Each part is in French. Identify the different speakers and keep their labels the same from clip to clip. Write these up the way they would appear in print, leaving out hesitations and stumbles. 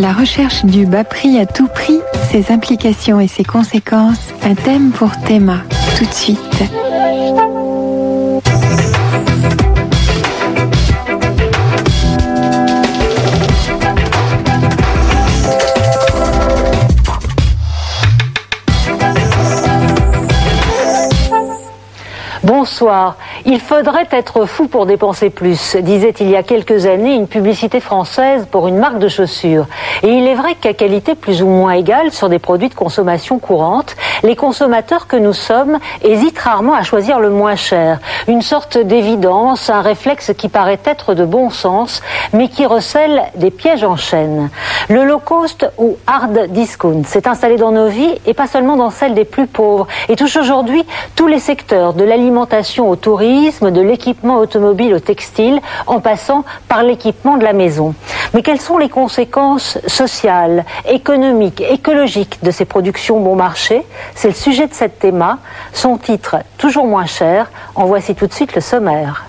Speaker 1: La recherche du bas prix à tout prix, ses implications et ses conséquences, un thème pour Théma, tout de suite.
Speaker 2: Bonsoir. Il faudrait être fou pour dépenser plus, disait il y a quelques années une publicité française pour une marque de chaussures. Et il est vrai qu'à qualité plus ou moins égale sur des produits de consommation courante, les consommateurs que nous sommes hésitent rarement à choisir le moins cher. Une sorte d'évidence, un réflexe qui paraît être de bon sens, mais qui recèle des pièges en chaîne. Le low cost ou hard discount s'est installé dans nos vies et pas seulement dans celles des plus pauvres, et touche aujourd'hui tous les secteurs, de l'alimentation au tourisme, de l'équipement automobile au textile, en passant par l'équipement de la maison. Mais quelles sont les conséquences sociales, économiques, écologiques de ces productions bon marché? C'est le sujet de cette Théma. Son titre, toujours moins cher. En voici tout de suite le sommaire.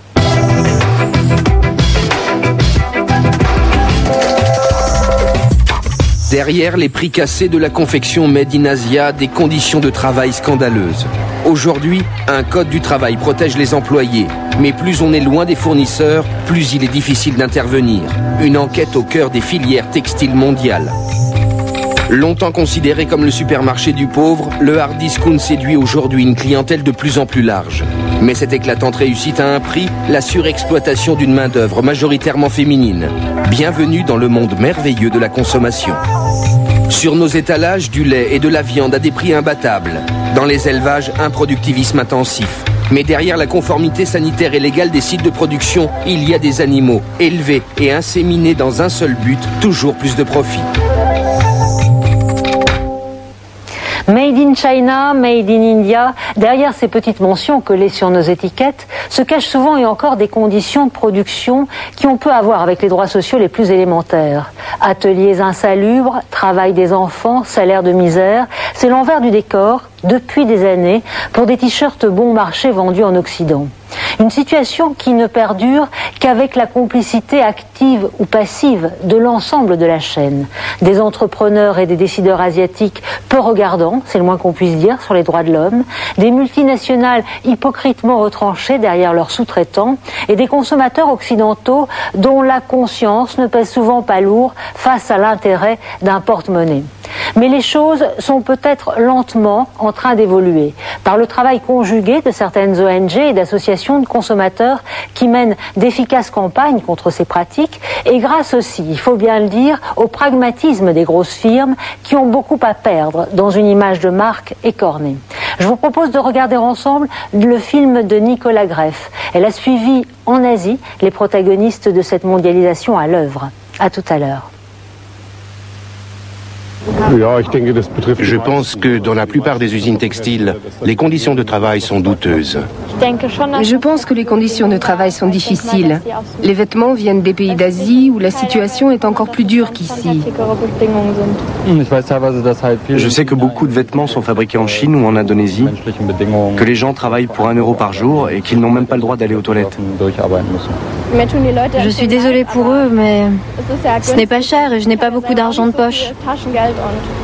Speaker 3: Derrière les prix cassés de la confection Made in Asia, des conditions de travail scandaleuses. Aujourd'hui, un code du travail protège les employés. Mais plus on est loin des fournisseurs, plus il est difficile d'intervenir. Une enquête au cœur des filières textiles mondiales. Longtemps considéré comme le supermarché du pauvre, le hard discount séduit aujourd'hui une clientèle de plus en plus large. Mais cette éclatante réussite a un prix, la surexploitation d'une main-d'œuvre majoritairement féminine. Bienvenue dans le monde merveilleux de la consommation. Sur nos étalages, du lait et de la viande à des prix imbattables. Dans les élevages, un productivisme intensif. Mais derrière la conformité sanitaire et légale des sites de production, il y a des animaux élevés et inséminés dans un seul but, toujours plus de profit.
Speaker 2: Made in China, Made in India, derrière ces petites mentions collées sur nos étiquettes, se cachent souvent et encore des conditions de production qui ont peu à voir avec les droits sociaux les plus élémentaires. Ateliers insalubres, travail des enfants, salaire de misère, c'est l'envers du décor, depuis des années, pour des t-shirts bon marché vendus en Occident. Une situation qui ne perdure qu'avec la complicité active ou passive de l'ensemble de la chaîne. Des entrepreneurs et des décideurs asiatiques peu regardants, c'est le moins qu'on puisse dire, sur les droits de l'homme, des multinationales hypocritement retranchées derrière leurs sous-traitants et des consommateurs occidentaux dont la conscience ne pèse souvent pas lourd face à l'intérêt d'un porte-monnaie. Mais les choses sont peut-être lentement en train d'évoluer par le travail conjugué de certaines ONG et d'associations de consommateurs qui mènent d'efficaces campagnes contre ces pratiques et grâce aussi, il faut bien le dire, au pragmatisme des grosses firmes qui ont beaucoup à perdre dans une image de marque écornée. Je vous propose de regarder ensemble le film de Nicolas Greff. Elle a suivi en Asie les protagonistes de cette mondialisation à l'œuvre. À tout à l'heure.
Speaker 4: Je pense que dans la plupart des usines textiles, les conditions de travail sont douteuses.
Speaker 5: Je pense que les conditions de travail sont difficiles. Les vêtements viennent des pays d'Asie où la situation est encore plus dure qu'ici.
Speaker 6: Je sais que beaucoup de vêtements sont fabriqués en Chine ou en Indonésie, que les gens travaillent pour 1 euro par jour et qu'ils n'ont même pas le droit d'aller aux toilettes.
Speaker 7: Je suis désolée pour eux, mais ce n'est pas cher et je n'ai pas beaucoup d'argent de poche.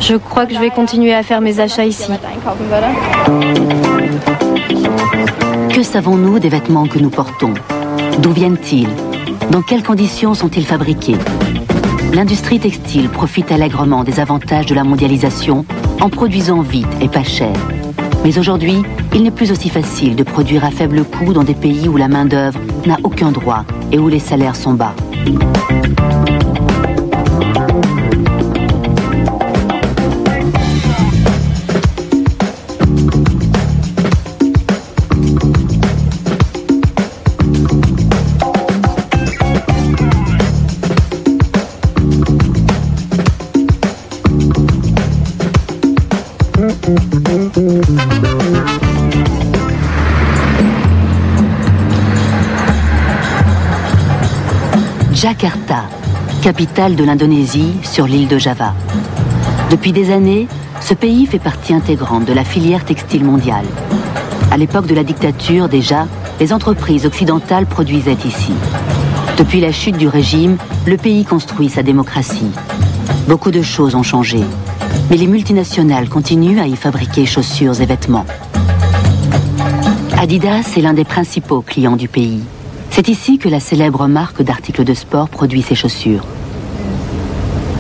Speaker 7: Je crois que je vais continuer à faire mes achats ici.
Speaker 8: Que savons-nous des vêtements que nous portons? D'où viennent-ils? Dans quelles conditions sont-ils fabriqués? L'industrie textile profite allègrement des avantages de la mondialisation en produisant vite et pas cher. Mais aujourd'hui, il n'est plus aussi facile de produire à faible coût dans des pays où la main-d'œuvre n'a aucun droit et où les salaires sont bas. Jakarta, capitale de l'Indonésie sur l'île de Java. Depuis des années, ce pays fait partie intégrante de la filière textile mondiale. À l'époque de la dictature, déjà, les entreprises occidentales produisaient ici. Depuis la chute du régime, le pays construit sa démocratie. Beaucoup de choses ont changé, mais les multinationales continuent à y fabriquer chaussures et vêtements. Adidas est l'un des principaux clients du pays. C'est ici que la célèbre marque d'articles de sport produit ses chaussures.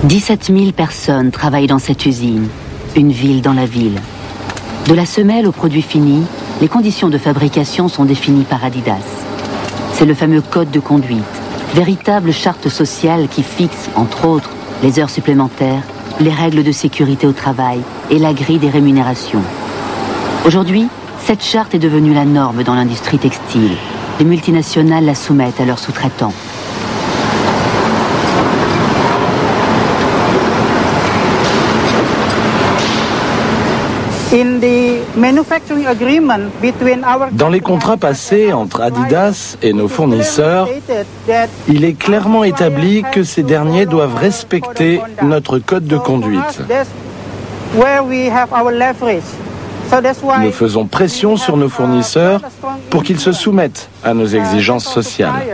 Speaker 8: 17 000 personnes travaillent dans cette usine, une ville dans la ville. De la semelle au produit fini, les conditions de fabrication sont définies par Adidas. C'est le fameux code de conduite, véritable charte sociale qui fixe, entre autres, les heures supplémentaires, les règles de sécurité au travail et la grille des rémunérations. Aujourd'hui, cette charte est devenue la norme dans l'industrie textile. Les multinationales la soumettent à leurs sous-traitants.
Speaker 9: Dans les contrats passés entre Adidas et nos fournisseurs, il est clairement établi que ces derniers doivent respecter notre code de conduite. Nous faisons pression sur nos fournisseurs pour qu'ils se soumettent à nos exigences sociales.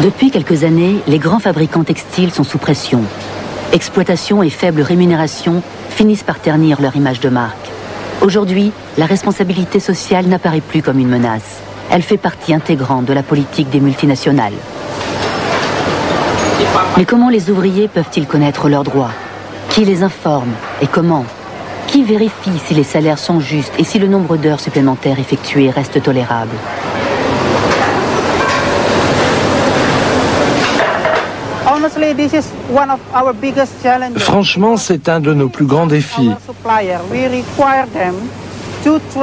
Speaker 8: Depuis quelques années, les grands fabricants textiles sont sous pression. Exploitation et faible rémunération finissent par ternir leur image de marque. Aujourd'hui, la responsabilité sociale n'apparaît plus comme une menace. Elle fait partie intégrante de la politique des multinationales. Mais comment les ouvriers peuvent-ils connaître leurs droits? Qui les informe et comment? Qui vérifie si les salaires sont justes et si le nombre d'heures supplémentaires effectuées reste tolérable?
Speaker 9: Franchement, c'est un de nos plus grands défis.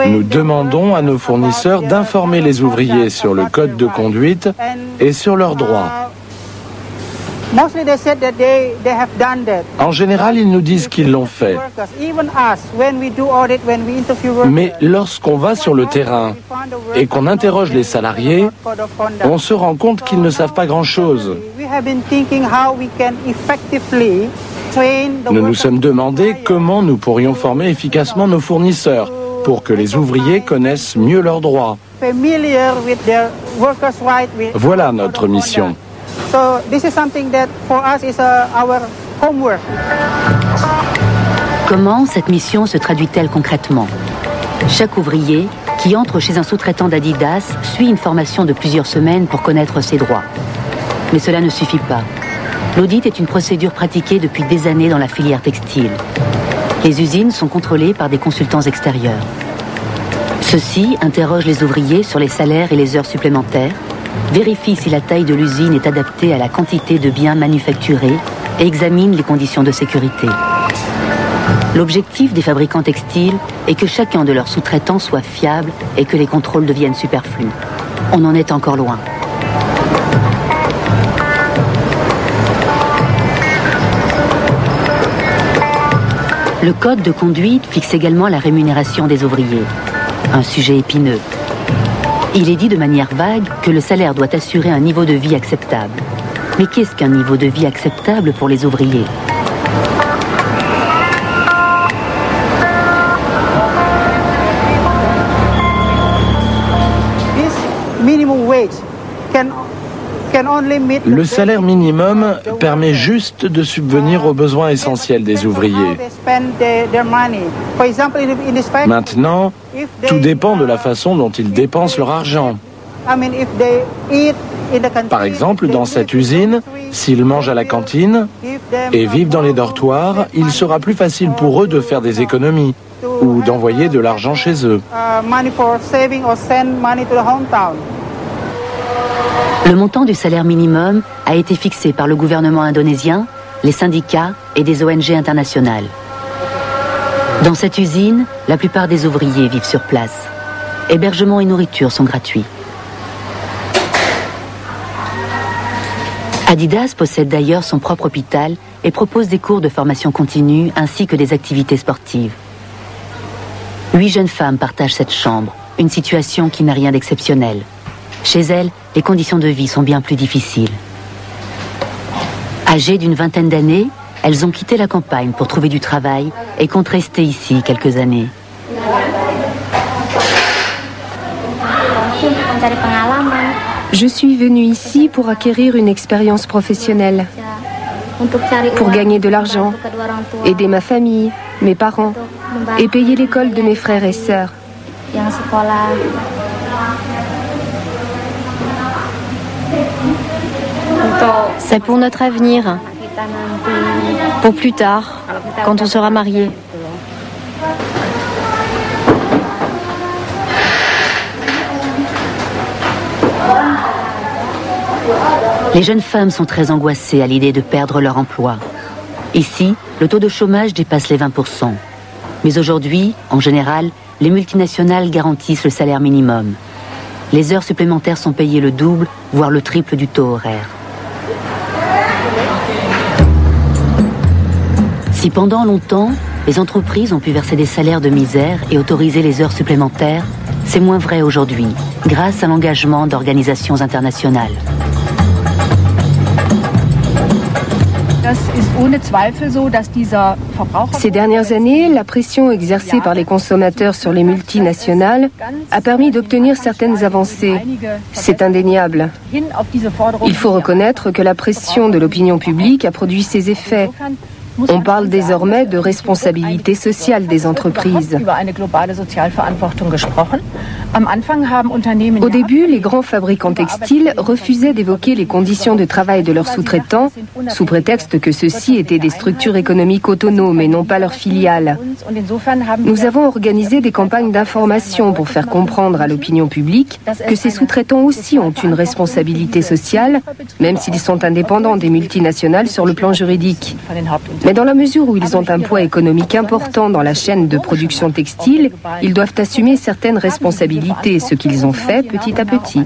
Speaker 9: Nous demandons à nos fournisseurs d'informer les ouvriers sur le code de conduite et sur leurs droits. En général, ils nous disent qu'ils l'ont fait. Mais lorsqu'on va sur le terrain et qu'on interroge les salariés, on se rend compte qu'ils ne savent pas grand-chose. Nous nous sommes demandé comment nous pourrions former efficacement nos fournisseurs pour que les ouvriers connaissent mieux leurs droits. Voilà notre mission.
Speaker 8: Comment cette mission se traduit-elle concrètement? Chaque ouvrier qui entre chez un sous-traitant d'Adidas suit une formation de plusieurs semaines pour connaître ses droits. Mais cela ne suffit pas. L'audit est une procédure pratiquée depuis des années dans la filière textile. Les usines sont contrôlées par des consultants extérieurs. Ceux-ci interrogent les ouvriers sur les salaires et les heures supplémentaires, vérifient si la taille de l'usine est adaptée à la quantité de biens manufacturés et examinent les conditions de sécurité. L'objectif des fabricants textiles est que chacun de leurs sous-traitants soit fiable et que les contrôles deviennent superflus. On en est encore loin. Le code de conduite fixe également la rémunération des ouvriers, un sujet épineux. Il est dit de manière vague que le salaire doit assurer un niveau de vie acceptable. Mais qu'est-ce qu'un niveau de vie acceptable pour les ouvriers?
Speaker 9: Le salaire minimum permet juste de subvenir aux besoins essentiels des ouvriers. Maintenant, tout dépend de la façon dont ils dépensent leur argent. Par exemple, dans cette usine, s'ils mangent à la cantine et vivent dans les dortoirs, il sera plus facile pour eux de faire des économies ou d'envoyer de l'argent chez eux.
Speaker 8: Le montant du salaire minimum a été fixé par le gouvernement indonésien, les syndicats et des ONG internationales. Dans cette usine, la plupart des ouvriers vivent sur place. Hébergement et nourriture sont gratuits. Adidas possède d'ailleurs son propre hôpital et propose des cours de formation continue ainsi que des activités sportives. 8 jeunes femmes partagent cette chambre, une situation qui n'a rien d'exceptionnel. Chez elles, les conditions de vie sont bien plus difficiles. Âgées d'une vingtaine d'années, elles ont quitté la campagne pour trouver du travail et comptent rester ici quelques années.
Speaker 5: Je suis venue ici pour acquérir une expérience professionnelle, pour gagner de l'argent, aider ma famille, mes parents et payer l'école de mes frères et sœurs.
Speaker 7: C'est pour notre avenir, pour plus tard, quand on sera mariés.
Speaker 8: Les jeunes femmes sont très angoissées à l'idée de perdre leur emploi. Ici, le taux de chômage dépasse les 20%. Mais aujourd'hui, en général, les multinationales garantissent le salaire minimum. Les heures supplémentaires sont payées le double, voire le triple du taux horaire. Si pendant longtemps, les entreprises ont pu verser des salaires de misère et autoriser les heures supplémentaires, c'est moins vrai aujourd'hui, grâce à l'engagement d'organisations internationales.
Speaker 5: Ces dernières années, la pression exercée par les consommateurs sur les multinationales a permis d'obtenir certaines avancées. C'est indéniable. Il faut reconnaître que la pression de l'opinion publique a produit ses effets. On parle désormais de responsabilité sociale des entreprises. Au début, les grands fabricants textiles refusaient d'évoquer les conditions de travail de leurs sous-traitants, sous prétexte que ceux-ci étaient des structures économiques autonomes et non pas leurs filiales. Nous avons organisé des campagnes d'information pour faire comprendre à l'opinion publique que ces sous-traitants aussi ont une responsabilité sociale, même s'ils sont indépendants des multinationales sur le plan juridique. Mais dans la mesure où ils ont un poids économique important dans la chaîne de production textile, ils doivent assumer certaines responsabilités, ce qu'ils ont fait petit à petit.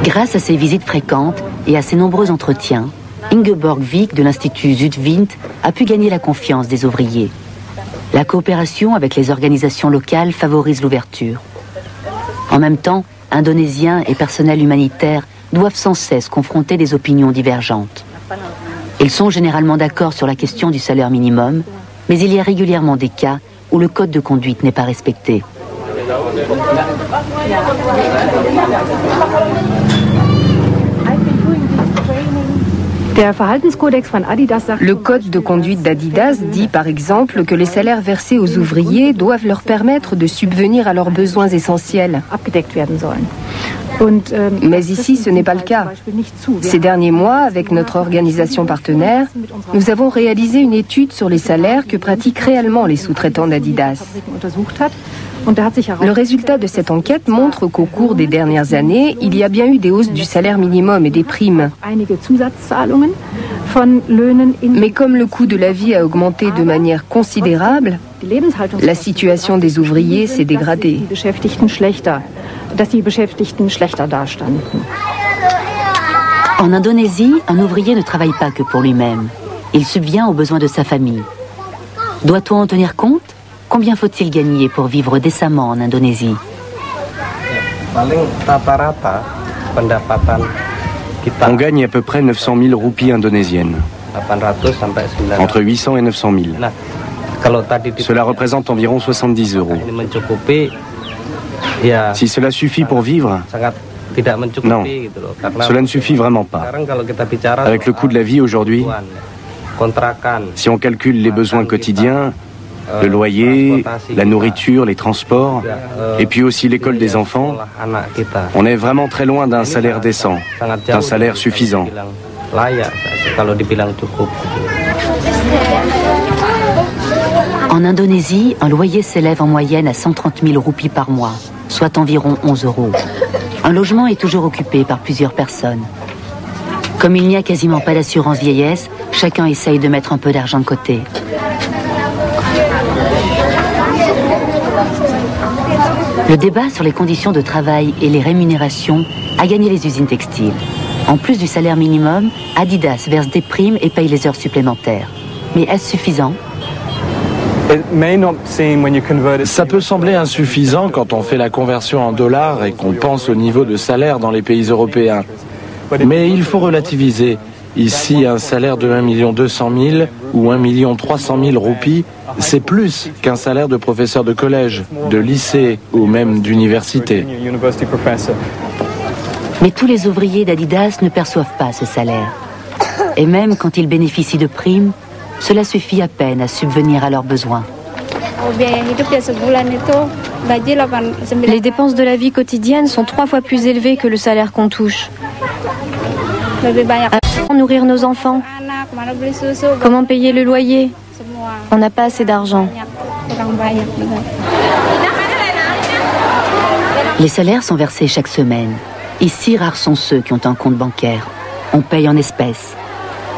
Speaker 8: Grâce à ces visites fréquentes et à ses nombreux entretiens, Ingeborg Wick de l'Institut Zuidwind a pu gagner la confiance des ouvriers. La coopération avec les organisations locales favorise l'ouverture. En même temps, Indonésiens et personnel humanitaire doivent sans cesse confronter des opinions divergentes. Ils sont généralement d'accord sur la question du salaire minimum, mais il y a régulièrement des cas où le code de conduite n'est pas respecté.
Speaker 5: Le code de conduite d'Adidas dit par exemple que les salaires versés aux ouvriers doivent leur permettre de subvenir à leurs besoins essentiels. Mais ici, ce n'est pas le cas. Ces derniers mois, avec notre organisation partenaire, nous avons réalisé une étude sur les salaires que pratiquent réellement les sous-traitants d'Adidas. Le résultat de cette enquête montre qu'au cours des dernières années, il y a bien eu des hausses du salaire minimum et des primes. Mais comme le coût de la vie a augmenté de manière considérable, la situation des ouvriers s'est dégradée.
Speaker 8: En Indonésie, un ouvrier ne travaille pas que pour lui-même. Il subvient aux besoins de sa famille. Doit-on en tenir compte ? Combien faut-il gagner pour vivre décemment en Indonésie ?
Speaker 6: On gagne à peu près 900 000 roupies indonésiennes. Entre 800 et 900 000. Cela représente environ 70 €. Si cela suffit pour vivre, non, cela ne suffit vraiment pas. Avec le coût de la vie aujourd'hui, si on calcule les besoins quotidiens, le loyer, la nourriture, les transports, et puis aussi l'école des enfants, on est vraiment très loin d'un salaire décent, d'un salaire suffisant.
Speaker 8: En Indonésie, un loyer s'élève en moyenne à 130 000 roupies par mois, soit environ 11 €. Un logement est toujours occupé par plusieurs personnes. Comme il n'y a quasiment pas d'assurance vieillesse, chacun essaye de mettre un peu d'argent de côté. Le débat sur les conditions de travail et les rémunérations a gagné les usines textiles. En plus du salaire minimum, Adidas verse des primes et paye les heures supplémentaires. Mais est-ce suffisant ?
Speaker 9: Ça peut sembler insuffisant quand on fait la conversion en dollars et qu'on pense au niveau de salaire dans les pays européens. Mais il faut relativiser. Ici, un salaire de 1 200 000 ou 1 300 000 roupies, c'est plus qu'un salaire de professeur de collège, de lycée ou même d'université.
Speaker 8: Mais tous les ouvriers d'Adidas ne perçoivent pas ce salaire. Et même quand ils bénéficient de primes, cela suffit à peine à subvenir à leurs besoins.
Speaker 7: Les dépenses de la vie quotidienne sont 3 fois plus élevées que le salaire qu'on touche. Comment nourrir nos enfants? Comment payer le loyer? On n'a pas assez d'argent.
Speaker 8: Les salaires sont versés chaque semaine. Ici, rares sont ceux qui ont un compte bancaire. On paye en espèces.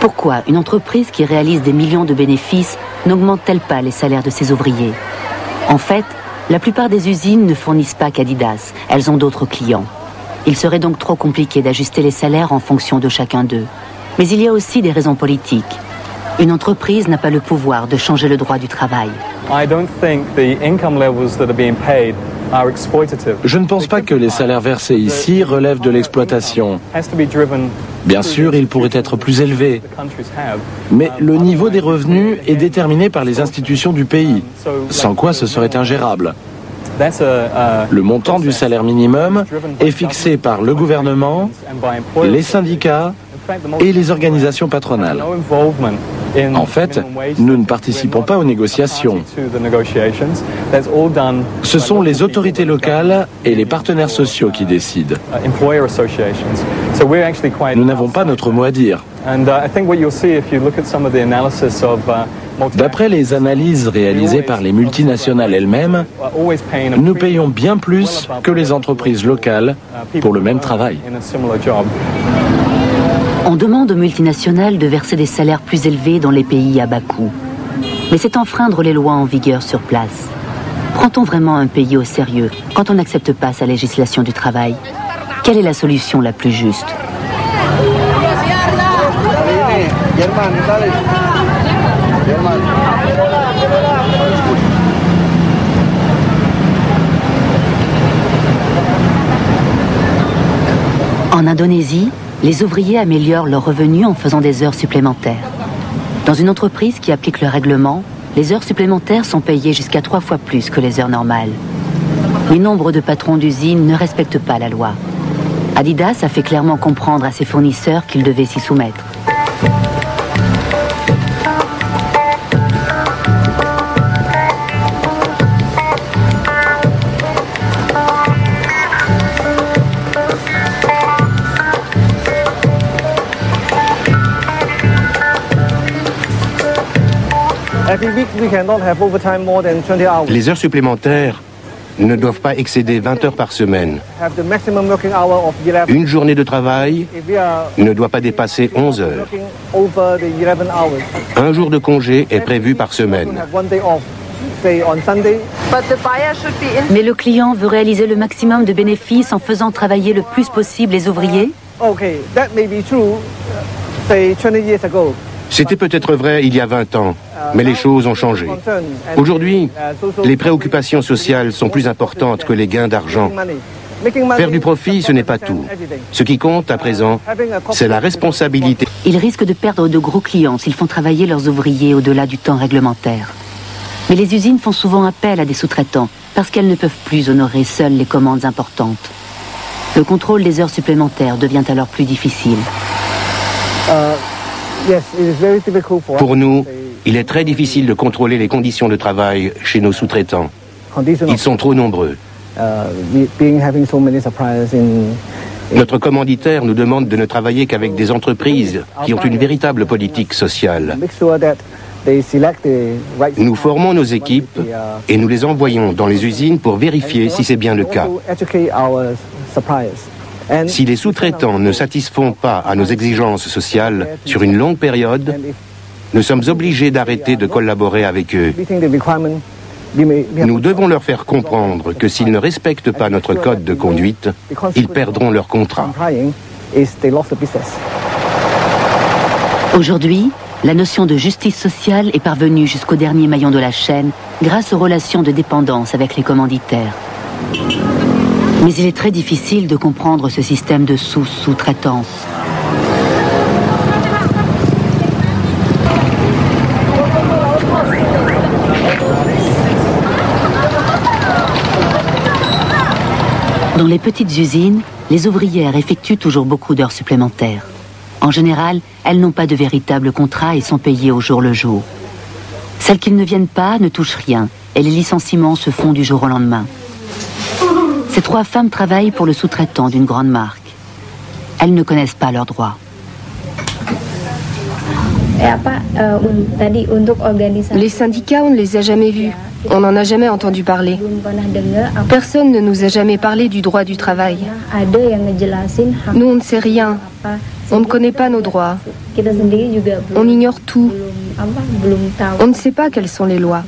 Speaker 8: Pourquoi une entreprise qui réalise des millions de bénéfices n'augmente-t-elle pas les salaires de ses ouvriers? En fait, la plupart des usines ne fournissent pas qu'Adidas. Elles ont d'autres clients. Il serait donc trop compliqué d'ajuster les salaires en fonction de chacun d'eux. Mais il y a aussi des raisons politiques. Une entreprise n'a pas le pouvoir de changer le droit du travail.
Speaker 9: Je ne pense pas que les salaires versés ici relèvent de l'exploitation. Bien sûr, ils pourraient être plus élevés, mais le niveau des revenus est déterminé par les institutions du pays, sans quoi ce serait ingérable. Le montant du salaire minimum est fixé par le gouvernement, les syndicats et les organisations patronales. En fait, nous ne participons pas aux négociations. Ce sont les autorités locales et les partenaires sociaux qui décident. Nous n'avons pas notre mot à dire. D'après les analyses réalisées par les multinationales elles-mêmes, nous payons bien plus que les entreprises locales pour le même travail.
Speaker 8: On demande aux multinationales de verser des salaires plus élevés dans les pays à bas coût. Mais c'est enfreindre les lois en vigueur sur place. Prend-on vraiment un pays au sérieux quand on n'accepte pas sa législation du travail? Quelle est la solution la plus juste? En Indonésie, les ouvriers améliorent leurs revenus en faisant des heures supplémentaires. Dans une entreprise qui applique le règlement, les heures supplémentaires sont payées jusqu'à 3 fois plus que les heures normales. Mais nombre de patrons d'usines ne respectent pas la loi. Adidas a fait clairement comprendre à ses fournisseurs qu'ils devaient s'y soumettre.
Speaker 4: Les heures supplémentaires ne doivent pas excéder 20 heures par semaine. Une journée de travail ne doit pas dépasser 11 heures. Un jour de congé est prévu par semaine.
Speaker 8: Mais le client veut réaliser le maximum de bénéfices en faisant travailler le plus possible les ouvriers?
Speaker 4: C'était peut-être vrai il y a 20 ans, mais les choses ont changé. Aujourd'hui, les préoccupations sociales sont plus importantes que les gains d'argent. Faire du profit, ce n'est pas tout. Ce qui compte à présent, c'est la responsabilité.
Speaker 8: Ils risquent de perdre de gros clients s'ils font travailler leurs ouvriers au-delà du temps réglementaire. Mais les usines font souvent appel à des sous-traitants parce qu'elles ne peuvent plus honorer seules les commandes importantes. Le contrôle des heures supplémentaires devient alors plus difficile.
Speaker 4: Pour nous, il est très difficile de contrôler les conditions de travail chez nos sous-traitants. Ils sont trop nombreux. Notre commanditaire nous demande de ne travailler qu'avec des entreprises qui ont une véritable politique sociale. Nous formons nos équipes et nous les envoyons dans les usines pour vérifier si c'est bien le cas. Si les sous-traitants ne satisfont pas à nos exigences sociales sur une longue période, nous sommes obligés d'arrêter de collaborer avec eux. Nous devons leur faire comprendre que s'ils ne respectent pas notre code de conduite, ils perdront leur contrat.
Speaker 8: Aujourd'hui, la notion de justice sociale est parvenue jusqu'au dernier maillon de la chaîne grâce aux relations de dépendance avec les commanditaires. Mais il est très difficile de comprendre ce système de sous-sous-traitance. Dans les petites usines, les ouvrières effectuent toujours beaucoup d'heures supplémentaires. En général, elles n'ont pas de véritable contrat et sont payées au jour le jour. Celles qui ne viennent pas ne touchent rien et les licenciements se font du jour au lendemain. Ces 3 femmes travaillent pour le sous-traitant d'une grande marque. Elles ne connaissent pas leurs droits.
Speaker 5: Les syndicats, on ne les a jamais vus. On n'en a jamais entendu parler. Personne ne nous a jamais parlé du droit du travail. Nous, on ne sait rien. On ne connaît pas nos droits. On ignore tout. On ne sait pas quelles sont les lois.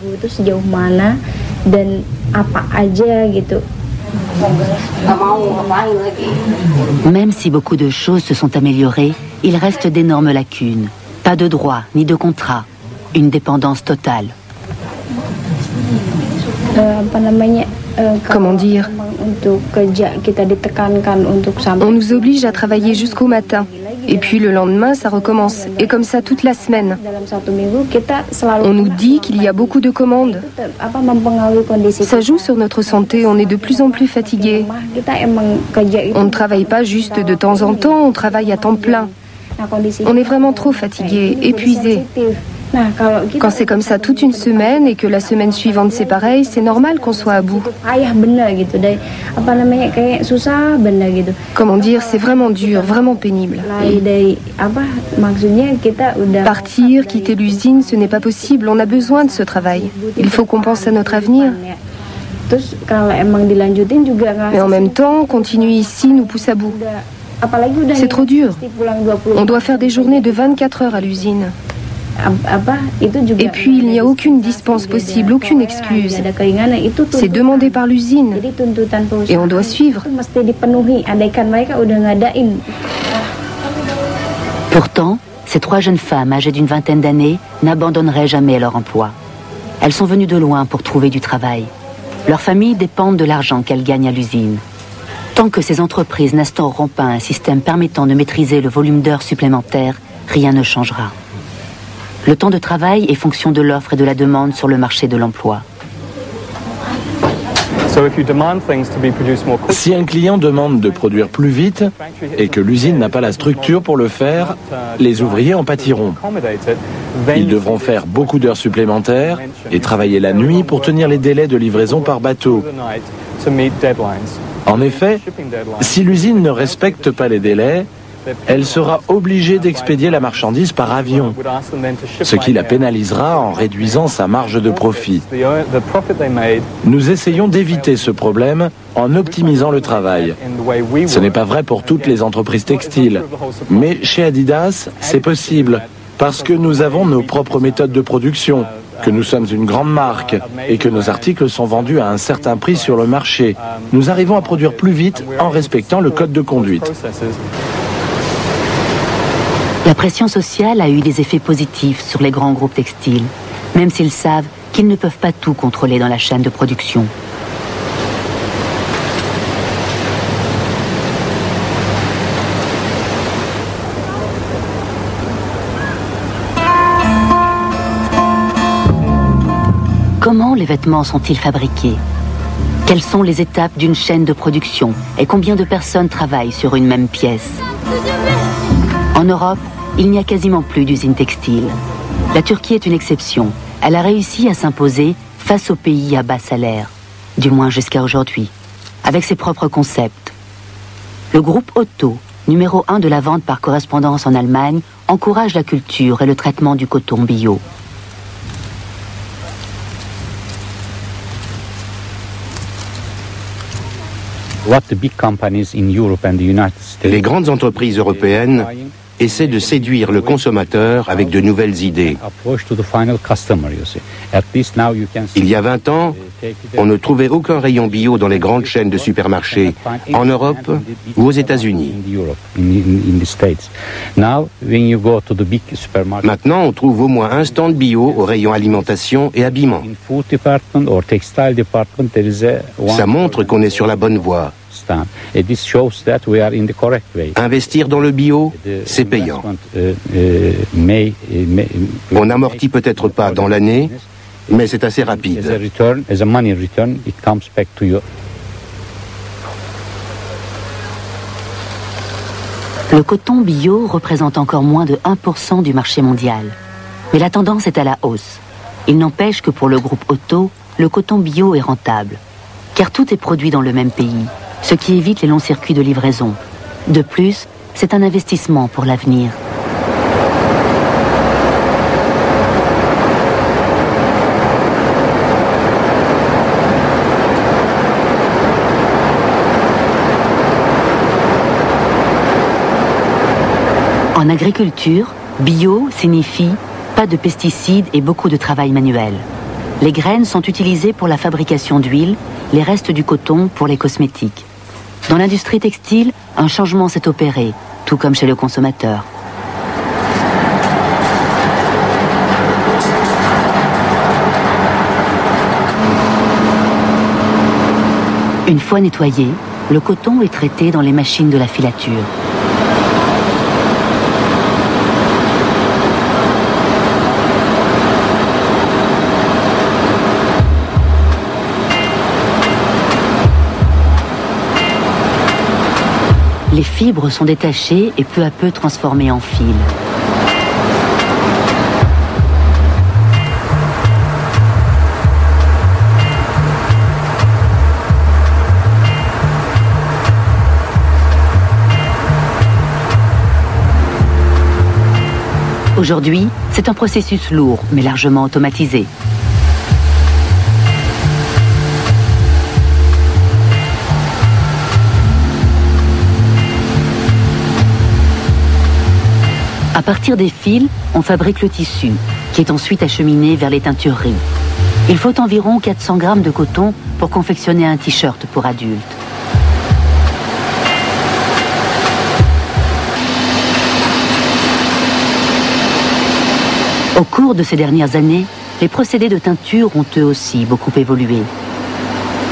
Speaker 8: Même si beaucoup de choses se sont améliorées, il reste d'énormes lacunes. Pas de droit ni de contrat. Une dépendance totale.
Speaker 5: Comment dire? On nous oblige à travailler jusqu'au matin. Et puis le lendemain, ça recommence. Et comme ça toute la semaine. On nous dit qu'il y a beaucoup de commandes. Ça joue sur notre santé. On est de plus en plus fatigué. On ne travaille pas juste de temps en temps. On travaille à temps plein. On est vraiment trop fatigué, épuisé. Quand c'est comme ça toute une semaine et que la semaine suivante c'est pareil, c'est normal qu'on soit à bout. Comment dire, c'est vraiment dur, vraiment pénible. Partir, quitter l'usine, ce n'est pas possible, on a besoin de ce travail. Il faut qu'on pense à notre avenir. Mais en même temps, continuer ici nous pousse à bout. C'est trop dur. On doit faire des journées de 24 heures à l'usine. Et puis, il n'y a aucune dispense possible, aucune excuse. C'est demandé par l'usine. Et on doit suivre.
Speaker 8: Pourtant, ces 3 jeunes femmes âgées d'une vingtaine d'années n'abandonneraient jamais leur emploi. Elles sont venues de loin pour trouver du travail. Leurs familles dépendent de l'argent qu'elles gagnent à l'usine. Tant que ces entreprises n'instaureront pas un système permettant de maîtriser le volume d'heures supplémentaires, rien ne changera. Le temps de travail est fonction de l'offre et de la demande sur le marché de l'emploi.
Speaker 9: Si un client demande de produire plus vite et que l'usine n'a pas la structure pour le faire, les ouvriers en pâtiront. Ils devront faire beaucoup d'heures supplémentaires et travailler la nuit pour tenir les délais de livraison par bateau. En effet, si l'usine ne respecte pas les délais, elle sera obligée d'expédier la marchandise par avion, ce qui la pénalisera en réduisant sa marge de profit. Nous essayons d'éviter ce problème en optimisant le travail. Ce n'est pas vrai pour toutes les entreprises textiles, mais chez Adidas, c'est possible, parce que nous avons nos propres méthodes de production, que nous sommes une grande marque et que nos articles sont vendus à un certain prix sur le marché. Nous arrivons à produire plus vite en respectant le code de conduite.
Speaker 8: La pression sociale a eu des effets positifs sur les grands groupes textiles, même s'ils savent qu'ils ne peuvent pas tout contrôler dans la chaîne de production. Comment les vêtements sont-ils fabriqués? Quelles sont les étapes d'une chaîne de production et combien de personnes travaillent sur une même pièce? En Europe, il n'y a quasiment plus d'usines textiles. La Turquie est une exception. Elle a réussi à s'imposer face aux pays à bas salaire, du moins jusqu'à aujourd'hui, avec ses propres concepts. Le groupe Otto, numéro 1 de la vente par correspondance en Allemagne, encourage la culture et le traitement du coton bio.
Speaker 4: Les grandes entreprises européennes essaient de séduire le consommateur avec de nouvelles idées. Il y a 20 ans, on ne trouvait aucun rayon bio dans les grandes chaînes de supermarchés, en Europe ou aux États-Unis. Maintenant, on trouve au moins un stand bio au rayon alimentation et habillement. Ça montre qu'on est sur la bonne voie. Investir dans le bio, c'est payant. On n'amortit peut-être pas dans l'année, mais c'est assez rapide.
Speaker 8: Le coton bio représente encore moins de 1% du marché mondial. Mais la tendance est à la hausse. Il n'empêche que pour le groupe Otto, le coton bio est rentable. Car tout est produit dans le même pays, ce qui évite les longs circuits de livraison. De plus, c'est un investissement pour l'avenir. En agriculture, bio signifie pas de pesticides et beaucoup de travail manuel. Les graines sont utilisées pour la fabrication d'huile, les restes du coton pour les cosmétiques. Dans l'industrie textile, un changement s'est opéré, tout comme chez le consommateur. Une fois nettoyé, le coton est traité dans les machines de la filature. Les fibres sont détachées et peu à peu transformées en fil. Aujourd'hui, c'est un processus lourd, mais largement automatisé. À partir des fils, on fabrique le tissu, qui est ensuite acheminé vers les teintureries. Il faut environ 400 grammes de coton pour confectionner un t-shirt pour adultes. Au cours de ces dernières années, les procédés de teinture ont eux aussi beaucoup évolué.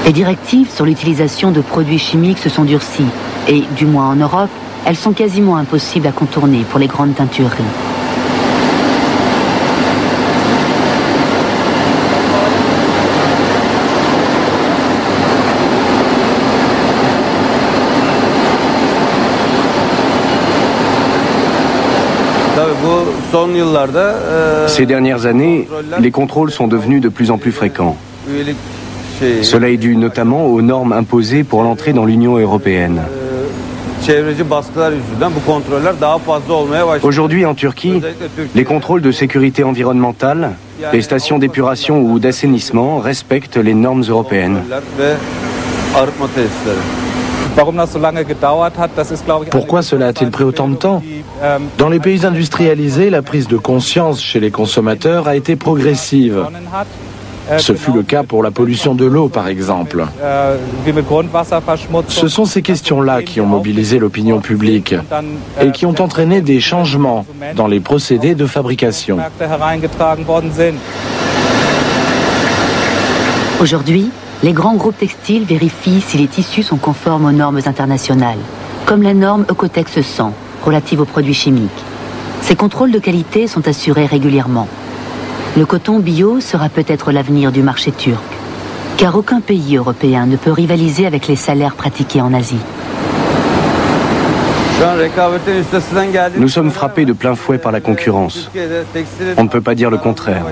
Speaker 8: Les directives sur l'utilisation de produits chimiques se sont durcies et, du moins en Europe, elles sont quasiment impossibles à contourner pour les grandes teintureries.
Speaker 6: Ces dernières années, les contrôles sont devenus de plus en plus fréquents. Cela est dû notamment aux normes imposées pour l'entrée dans l'Union européenne. Aujourd'hui en Turquie, les contrôles de sécurité environnementale, les stations d'épuration ou d'assainissement respectent les normes européennes.
Speaker 9: Pourquoi cela a-t-il pris autant de temps? Dans les pays industrialisés, la prise de conscience chez les consommateurs a été progressive. Ce fut le cas pour la pollution de l'eau, par exemple. Ce sont ces questions-là qui ont mobilisé l'opinion publique et qui ont entraîné des changements dans les procédés de fabrication.
Speaker 8: Aujourd'hui, les grands groupes textiles vérifient si les tissus sont conformes aux normes internationales, comme la norme Ocotex 100, relative aux produits chimiques. Ces contrôles de qualité sont assurés régulièrement. Le coton bio sera peut-être l'avenir du marché turc, car aucun pays européen ne peut rivaliser avec les salaires pratiqués en Asie.
Speaker 6: Nous sommes frappés de plein fouet par la concurrence. On ne peut pas dire le contraire.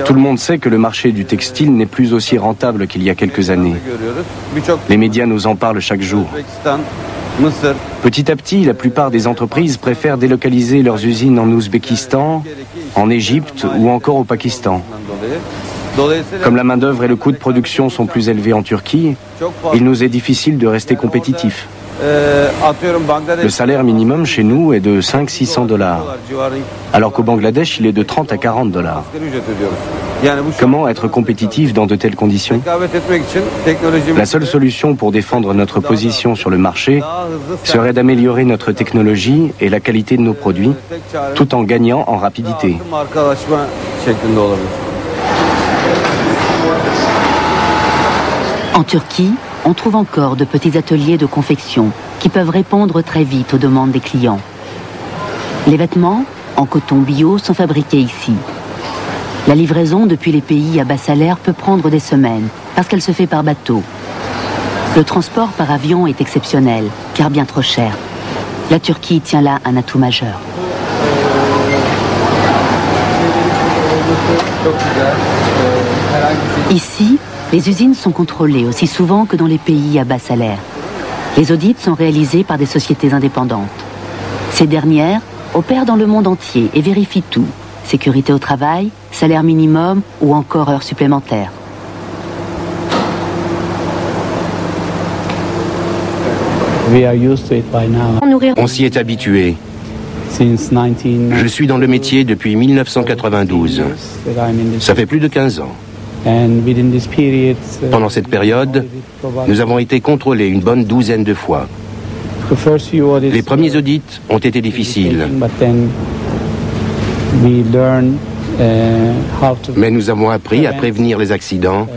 Speaker 6: Tout le monde sait que le marché du textile n'est plus aussi rentable qu'il y a quelques années. Les médias nous en parlent chaque jour. Petit à petit, la plupart des entreprises préfèrent délocaliser leurs usines en Ouzbékistan, en Égypte ou encore au Pakistan. Comme la main-d'œuvre et le coût de production sont plus élevés en Turquie, il nous est difficile de rester compétitifs. Le salaire minimum chez nous est de 500-600 $, alors qu'au Bangladesh, il est de 30 à 40 $. Comment être compétitif dans de telles conditions? La seule solution pour défendre notre position sur le marché serait d'améliorer notre technologie et la qualité de nos produits, tout en gagnant en rapidité.
Speaker 8: En Turquie, on trouve encore de petits ateliers de confection qui peuvent répondre très vite aux demandes des clients. Les vêtements, en coton bio, sont fabriqués ici. La livraison depuis les pays à bas salaire peut prendre des semaines, parce qu'elle se fait par bateau. Le transport par avion est exceptionnel, car bien trop cher. La Turquie tient là un atout majeur. Ici, les usines sont contrôlées aussi souvent que dans les pays à bas salaire. Les audits sont réalisés par des sociétés indépendantes. Ces dernières opèrent dans le monde entier et vérifient tout. Sécurité au travail, salaire minimum ou encore heures supplémentaires.
Speaker 4: On s'y est habitué. Je suis dans le métier depuis 1992. Ça fait plus de 15 ans. Pendant cette période, nous avons été contrôlés une bonne douzaine de fois. Les premiers audits ont été difficiles. Mais nous avons appris à prévenir les accidents,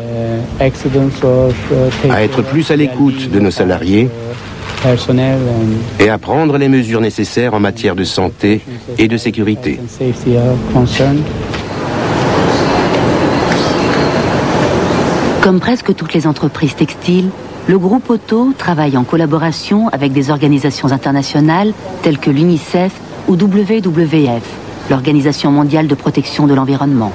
Speaker 4: à être plus à l'écoute de nos salariés et à prendre les mesures nécessaires en matière de santé et de sécurité.
Speaker 8: Comme presque toutes les entreprises textiles, le groupe Otto travaille en collaboration avec des organisations internationales telles que l'UNICEF ou WWF, l'Organisation mondiale de protection de l'environnement.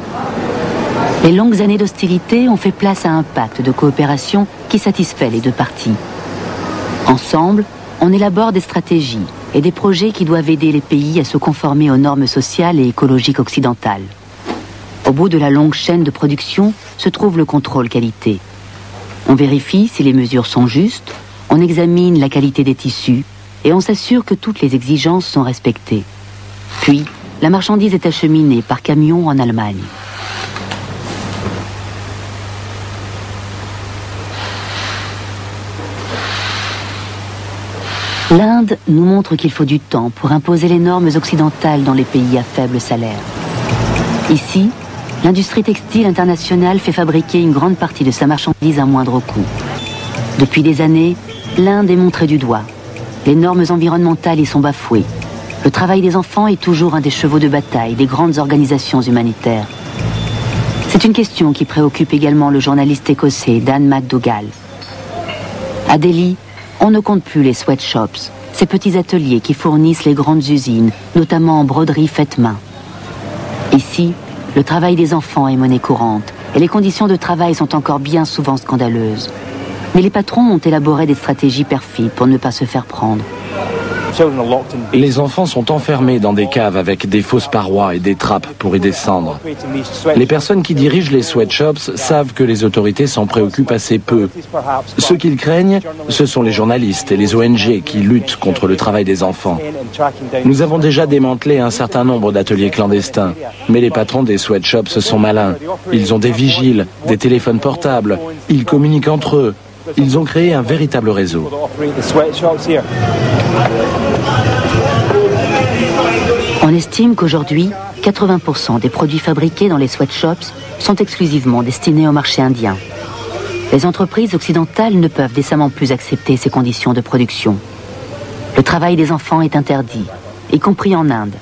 Speaker 8: Les longues années d'hostilité ont fait place à un pacte de coopération qui satisfait les deux parties. Ensemble, on élabore des stratégies et des projets qui doivent aider les pays à se conformer aux normes sociales et écologiques occidentales. Au bout de la longue chaîne de production se trouve le contrôle qualité. On vérifie si les mesures sont justes, on examine la qualité des tissus et on s'assure que toutes les exigences sont respectées. Puis, la marchandise est acheminée par camion en Allemagne. L'Inde nous montre qu'il faut du temps pour imposer les normes occidentales dans les pays à faible salaire. Ici, l'industrie textile internationale fait fabriquer une grande partie de sa marchandise à moindre coût. Depuis des années, l'Inde est montrée du doigt. Les normes environnementales y sont bafouées. Le travail des enfants est toujours un des chevaux de bataille des grandes organisations humanitaires. C'est une question qui préoccupe également le journaliste écossais Dan McDougall. À Delhi, on ne compte plus les sweatshops, ces petits ateliers qui fournissent les grandes usines, notamment en broderie faite main. Ici, le travail des enfants est monnaie courante et les conditions de travail sont encore bien souvent scandaleuses. Mais les patrons ont élaboré des stratégies perfides pour ne pas se faire prendre.
Speaker 9: Les enfants sont enfermés dans des caves avec des fausses parois et des trappes pour y descendre. Les personnes qui dirigent les sweatshops savent que les autorités s'en préoccupent assez peu. Ceux qu'ils craignent, ce sont les journalistes et les ONG qui luttent contre le travail des enfants. Nous avons déjà démantelé un certain nombre d'ateliers clandestins, mais les patrons des sweatshops sont malins. Ils ont des vigiles, des téléphones portables, ils communiquent entre eux. Ils ont créé un véritable réseau.
Speaker 8: On estime qu'aujourd'hui, 80% des produits fabriqués dans les sweatshops sont exclusivement destinés au marché indien. Les entreprises occidentales ne peuvent décemment plus accepter ces conditions de production. Le travail des enfants est interdit, y compris en Inde.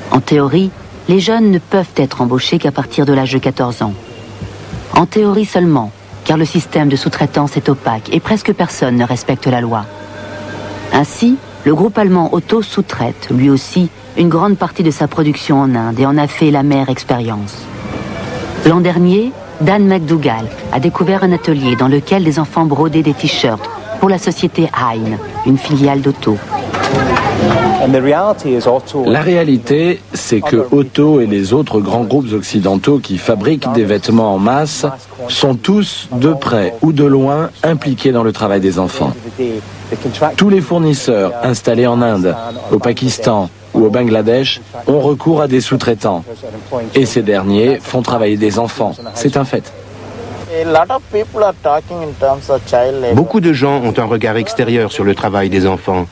Speaker 8: En théorie, les jeunes ne peuvent être embauchés qu'à partir de l'âge de 14 ans. En théorie seulement, car le système de sous-traitance est opaque et presque personne ne respecte la loi. Ainsi, le groupe allemand Otto sous-traite, lui aussi, une grande partie de sa production en Inde et en a fait l'amère expérience. L'an dernier, Dan McDougall a découvert un atelier dans lequel des enfants brodaient des t-shirts pour la société Hein, une filiale d'Otto.
Speaker 9: La réalité, c'est que Otto et les autres grands groupes occidentaux qui fabriquent des vêtements en masse sont tous, de près ou de loin, impliqués dans le travail des enfants. Tous les fournisseurs installés en Inde, au Pakistan ou au Bangladesh ont recours à des sous-traitants. Et ces derniers font travailler des enfants. C'est un fait.
Speaker 4: Beaucoup de gens ont un regard extérieur sur le travail des enfants.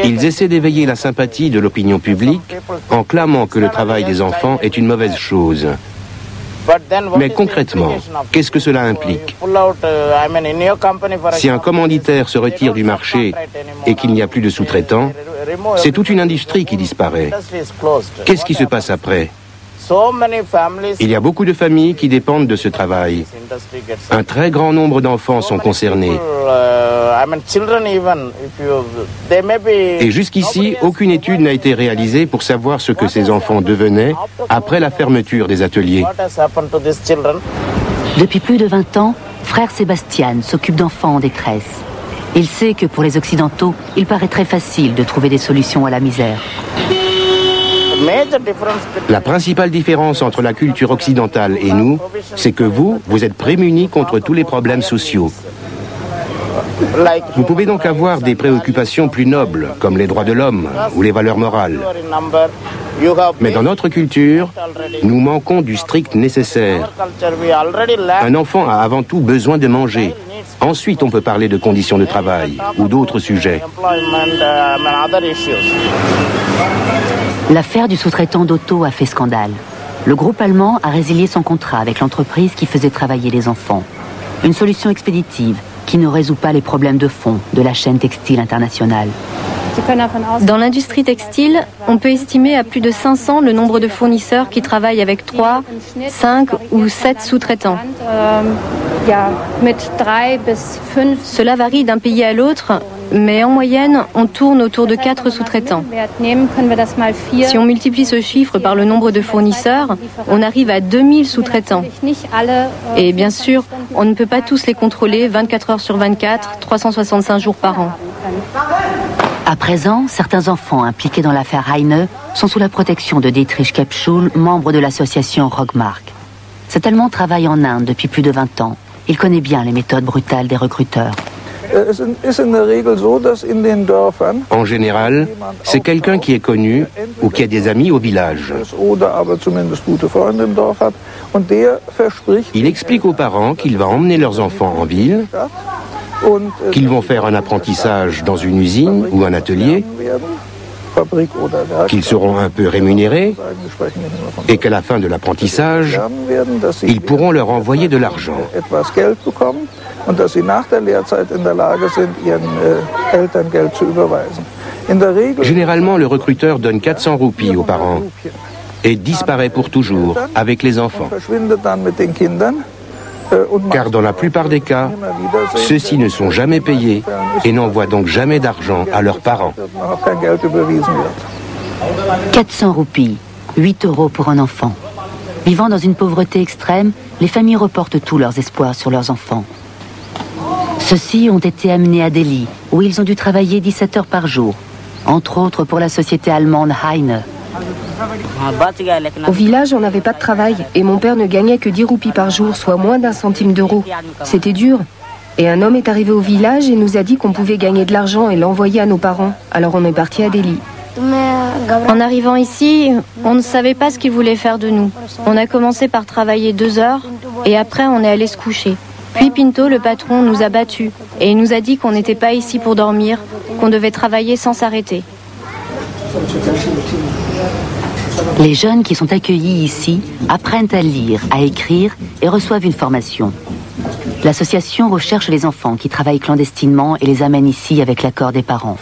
Speaker 4: Ils essaient d'éveiller la sympathie de l'opinion publique en clamant que le travail des enfants est une mauvaise chose. Mais concrètement, qu'est-ce que cela implique? Si un commanditaire se retire du marché et qu'il n'y a plus de sous-traitants, c'est toute une industrie qui disparaît. Qu'est-ce qui se passe après? Il y a beaucoup de familles qui dépendent de ce travail. Un très grand nombre d'enfants sont concernés. Et jusqu'ici, aucune étude n'a été réalisée pour savoir ce que ces enfants devenaient après la fermeture des ateliers.
Speaker 8: Depuis plus de 20 ans, frère Sébastien s'occupe d'enfants en détresse. Il sait que pour les Occidentaux, il paraît très facile de trouver des solutions à la misère.
Speaker 4: La principale différence entre la culture occidentale et nous, c'est que vous êtes prémunis contre tous les problèmes sociaux. Vous pouvez donc avoir des préoccupations plus nobles, comme les droits de l'homme ou les valeurs morales. Mais dans notre culture, nous manquons du strict nécessaire. Un enfant a avant tout besoin de manger. Ensuite, on peut parler de conditions de travail ou d'autres sujets.
Speaker 8: L'affaire du sous-traitant d'auto a fait scandale. Le groupe allemand a résilié son contrat avec l'entreprise qui faisait travailler les enfants. Une solution expéditive qui ne résout pas les problèmes de fond de la chaîne textile internationale.
Speaker 7: Dans l'industrie textile, on peut estimer à plus de 500 le nombre de fournisseurs qui travaillent avec 3, 5 ou 7 sous-traitants. Cela varie d'un pays à l'autre, mais en moyenne, on tourne autour de 4 sous-traitants. Si on multiplie ce chiffre par le nombre de fournisseurs, on arrive à 2000 sous-traitants. Et bien sûr, on ne peut pas tous les contrôler 24 heures sur 24, 365 jours par an.
Speaker 8: À présent, certains enfants impliqués dans l'affaire Heine sont sous la protection de Dietrich Kepschul, membre de l'association Rogmark. Cet Allemand travaille en Inde depuis plus de 20 ans. Il connaît bien les méthodes brutales des recruteurs.
Speaker 4: En général, c'est quelqu'un qui est connu ou qui a des amis au village. Il explique aux parents qu'il va emmener leurs enfants en ville, qu'ils vont faire un apprentissage dans une usine ou un atelier, qu'ils seront un peu rémunérés et qu'à la fin de l'apprentissage, ils pourront leur envoyer de l'argent. Généralement, le recruteur donne 400 roupies aux parents et disparaît pour toujours avec les enfants. Car dans la plupart des cas, ceux-ci ne sont jamais payés et n'envoient donc jamais d'argent à leurs parents.
Speaker 8: 400 roupies, 8 € pour un enfant. Vivant dans une pauvreté extrême, les familles reportent tous leurs espoirs sur leurs enfants. Ceux-ci ont été amenés à Delhi, où ils ont dû travailler 17 heures par jour, entre autres pour la société allemande Heine.
Speaker 5: Au village, on n'avait pas de travail et mon père ne gagnait que 10 roupies par jour, soit moins d'1 centime d'euro. C'était dur. Et un homme est arrivé au village et nous a dit qu'on pouvait gagner de l'argent et l'envoyer à nos parents. Alors on est parti à Delhi.
Speaker 7: En arrivant ici, on ne savait pas ce qu'il voulait faire de nous. On a commencé par travailler 2 heures et après on est allé se coucher. Puis Pinto, le patron, nous a battus et il nous a dit qu'on n'était pas ici pour dormir, qu'on devait travailler sans s'arrêter.
Speaker 8: Les jeunes qui sont accueillis ici apprennent à lire, à écrire et reçoivent une formation. L'association recherche les enfants qui travaillent clandestinement et les amène ici avec l'accord des parents.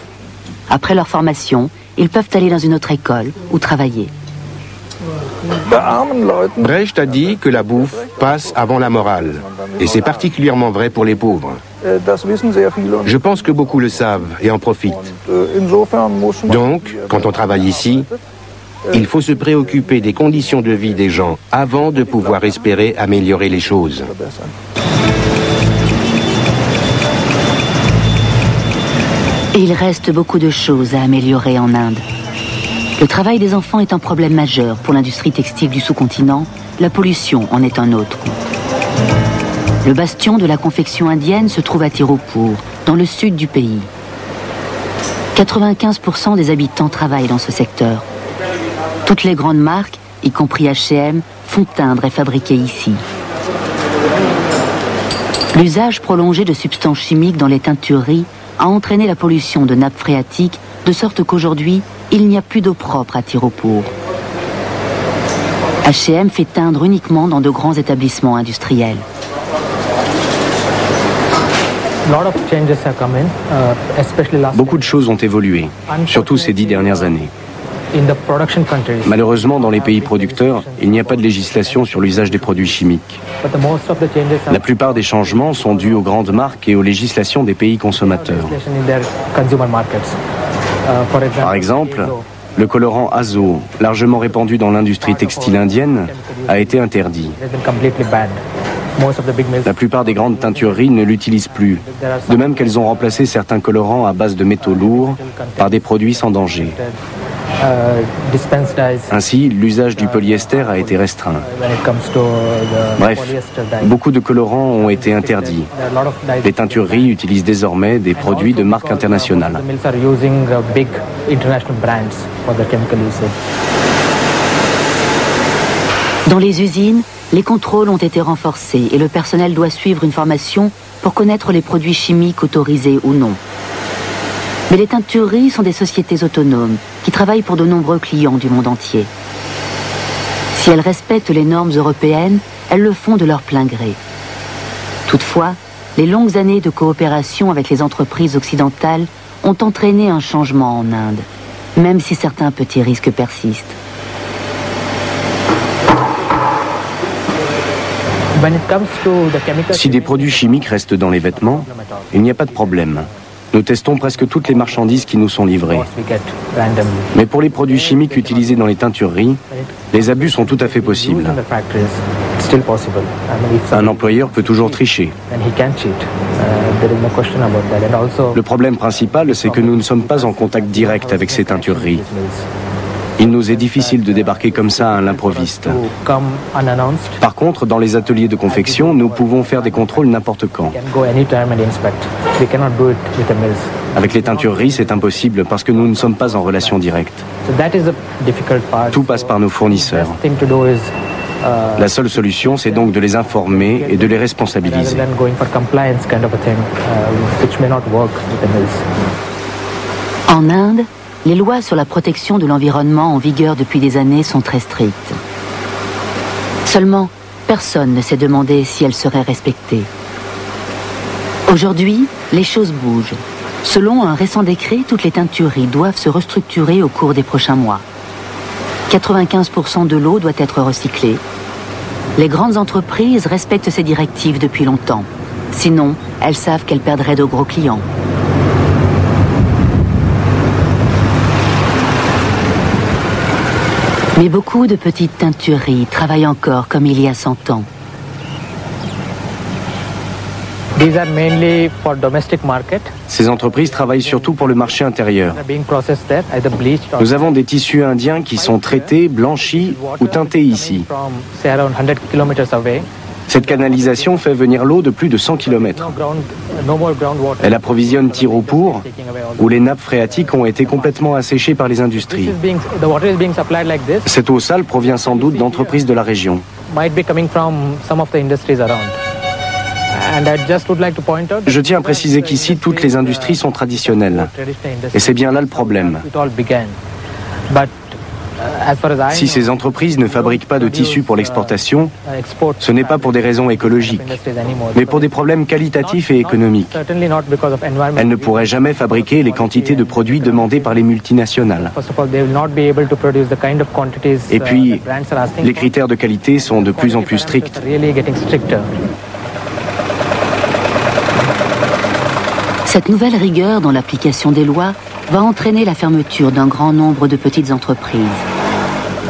Speaker 8: Après leur formation, ils peuvent aller dans une autre école ou travailler.
Speaker 4: Brecht a dit que la bouffe passe avant la morale. Et c'est particulièrement vrai pour les pauvres. Je pense que beaucoup le savent et en profitent. Donc, quand on travaille ici, il faut se préoccuper des conditions de vie des gens avant de pouvoir espérer améliorer les choses.
Speaker 8: Et il reste beaucoup de choses à améliorer en Inde. Le travail des enfants est un problème majeur pour l'industrie textile du sous-continent. La pollution en est un autre. Le bastion de la confection indienne se trouve à Tirupur, dans le sud du pays. 95% des habitants travaillent dans ce secteur. Toutes les grandes marques, y compris H&M, font teindre et fabriquer ici. L'usage prolongé de substances chimiques dans les teintureries a entraîné la pollution de nappes phréatiques, de sorte qu'aujourd'hui, il n'y a plus d'eau propre à Tirupur. H&M fait teindre uniquement dans de grands établissements industriels.
Speaker 6: Beaucoup de choses ont évolué, surtout ces 10 dernières années. Malheureusement, dans les pays producteurs, il n'y a pas de législation sur l'usage des produits chimiques. La plupart des changements sont dus aux grandes marques et aux législations des pays consommateurs. Par exemple, le colorant azo, largement répandu dans l'industrie textile indienne, a été interdit. La plupart des grandes teintureries ne l'utilisent plus, de même qu'elles ont remplacé certains colorants à base de métaux lourds par des produits sans danger. Ainsi, l'usage du polyester a été restreint. Bref, beaucoup de colorants ont été interdits. Les teintureries utilisent désormais des produits de marque internationale.
Speaker 8: Dans les usines, les contrôles ont été renforcés et le personnel doit suivre une formation pour connaître les produits chimiques autorisés ou non. Mais les teintureries sont des sociétés autonomes qui travaillent pour de nombreux clients du monde entier. Si elles respectent les normes européennes, elles le font de leur plein gré. Toutefois, les longues années de coopération avec les entreprises occidentales ont entraîné un changement en Inde, même si certains petits risques persistent.
Speaker 6: Si des produits chimiques restent dans les vêtements, il n'y a pas de problème. Nous testons presque toutes les marchandises qui nous sont livrées. Mais pour les produits chimiques utilisés dans les teintureries, les abus sont tout à fait possibles. Un employeur peut toujours tricher. Le problème principal, c'est que nous ne sommes pas en contact direct avec ces teintureries. Il nous est difficile de débarquer comme ça à l'improviste. Par contre, dans les ateliers de confection, nous pouvons faire des contrôles n'importe quand. Avec les teintureries, c'est impossible parce que nous ne sommes pas en relation directe. Tout passe par nos fournisseurs. La seule solution, c'est donc de les informer et de les responsabiliser.
Speaker 8: En Inde, les lois sur la protection de l'environnement en vigueur depuis des années sont très strictes. Seulement, personne ne s'est demandé si elles seraient respectées. Aujourd'hui, les choses bougent. Selon un récent décret, toutes les teintureries doivent se restructurer au cours des prochains mois. 95% de l'eau doit être recyclée. Les grandes entreprises respectent ces directives depuis longtemps. Sinon, elles savent qu'elles perdraient de gros clients. Mais beaucoup de petites teintureries travaillent encore comme il y a 100 ans.
Speaker 6: Ces entreprises travaillent surtout pour le marché intérieur. Nous avons des tissus indiens qui sont traités, blanchis ou teintés ici. Cette canalisation fait venir l'eau de plus de 100 km. Elle approvisionne Tirupur, où les nappes phréatiques ont été complètement asséchées par les industries. Cette eau sale provient sans doute d'entreprises de la région. Je tiens à préciser qu'ici, toutes les industries sont traditionnelles. Et c'est bien là le problème. Si ces entreprises ne fabriquent pas de tissus pour l'exportation, ce n'est pas pour des raisons écologiques, mais pour des problèmes qualitatifs et économiques. Elles ne pourraient jamais fabriquer les quantités de produits demandées par les multinationales. Et puis, les critères de qualité sont de plus en plus stricts.
Speaker 8: Cette nouvelle rigueur dans l'application des lois va entraîner la fermeture d'un grand nombre de petites entreprises.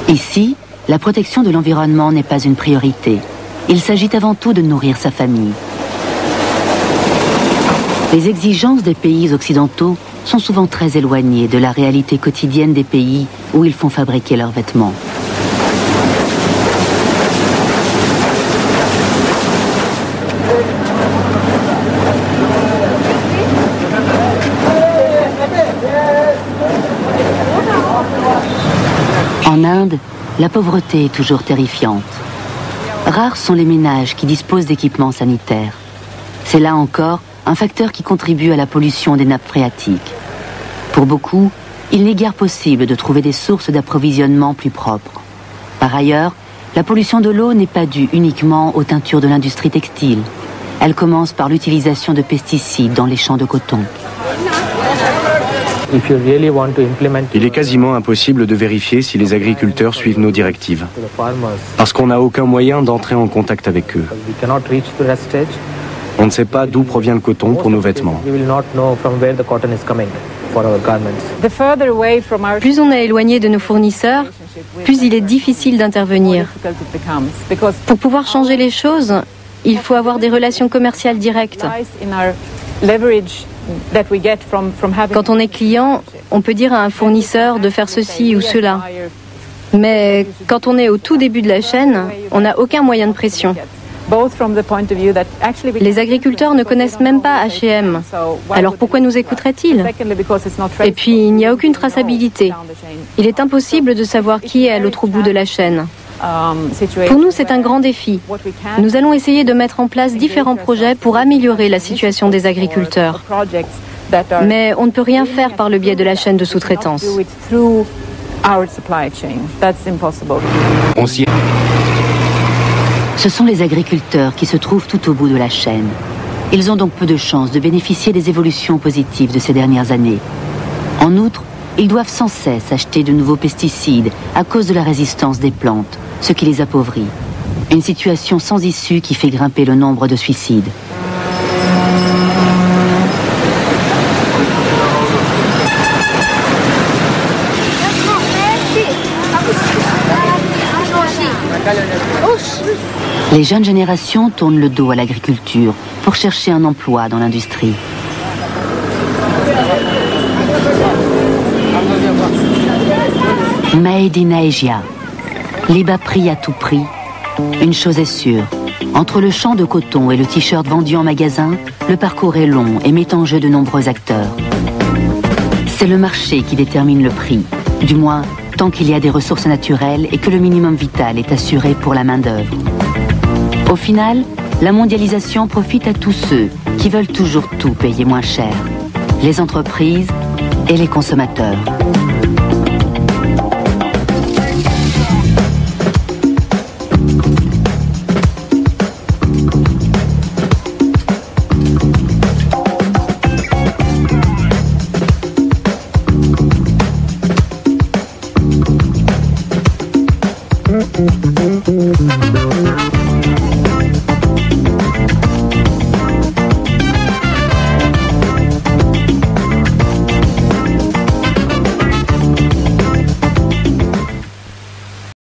Speaker 8: Ici, la protection de l'environnement n'est pas une priorité. Il s'agit avant tout de nourrir sa famille. Les exigences des pays occidentaux sont souvent très éloignées de la réalité quotidienne des pays où ils font fabriquer leurs vêtements. En Inde, la pauvreté est toujours terrifiante. Rares sont les ménages qui disposent d'équipements sanitaires. C'est là encore un facteur qui contribue à la pollution des nappes phréatiques. Pour beaucoup, il n'est guère possible de trouver des sources d'approvisionnement plus propres. Par ailleurs, la pollution de l'eau n'est pas due uniquement aux teintures de l'industrie textile. Elle commence par l'utilisation de pesticides dans les champs de coton.
Speaker 6: Il est quasiment impossible de vérifier si les agriculteurs suivent nos directives, parce qu'on n'a aucun moyen d'entrer en contact avec eux. On ne sait pas d'où provient le coton pour nos vêtements.
Speaker 7: Plus on est éloigné de nos fournisseurs, plus il est difficile d'intervenir. Pour pouvoir changer les choses, il faut avoir des relations commerciales directes. Quand on est client, on peut dire à un fournisseur de faire ceci ou cela. Mais quand on est au tout début de la chaîne, on n'a aucun moyen de pression. Les agriculteurs ne connaissent même pas H&M. Alors pourquoi nous écouteraient-ils? Et puis, il n'y a aucune traçabilité. Il est impossible de savoir qui est à l'autre bout de la chaîne. Pour nous, c'est un grand défi. Nous allons essayer de mettre en place différents projets pour améliorer la situation des agriculteurs. Mais on ne peut rien faire par le biais de la chaîne de sous-traitance.
Speaker 8: Ce sont les agriculteurs qui se trouvent tout au bout de la chaîne. Ils ont donc peu de chances de bénéficier des évolutions positives de ces dernières années. En outre, ils doivent sans cesse acheter de nouveaux pesticides à cause de la résistance des plantes, ce qui les appauvrit. Une situation sans issue qui fait grimper le nombre de suicides. Les jeunes générations tournent le dos à l'agriculture pour chercher un emploi dans l'industrie. Made in Asia. Les bas prix à tout prix. Une chose est sûre, entre le champ de coton et le t-shirt vendu en magasin, le parcours est long et met en jeu de nombreux acteurs. C'est le marché qui détermine le prix, du moins tant qu'il y a des ressources naturelles et que le minimum vital est assuré pour la main-d'œuvre. Au final, la mondialisation profite à tous ceux qui veulent toujours tout payer moins cher, les entreprises et les consommateurs.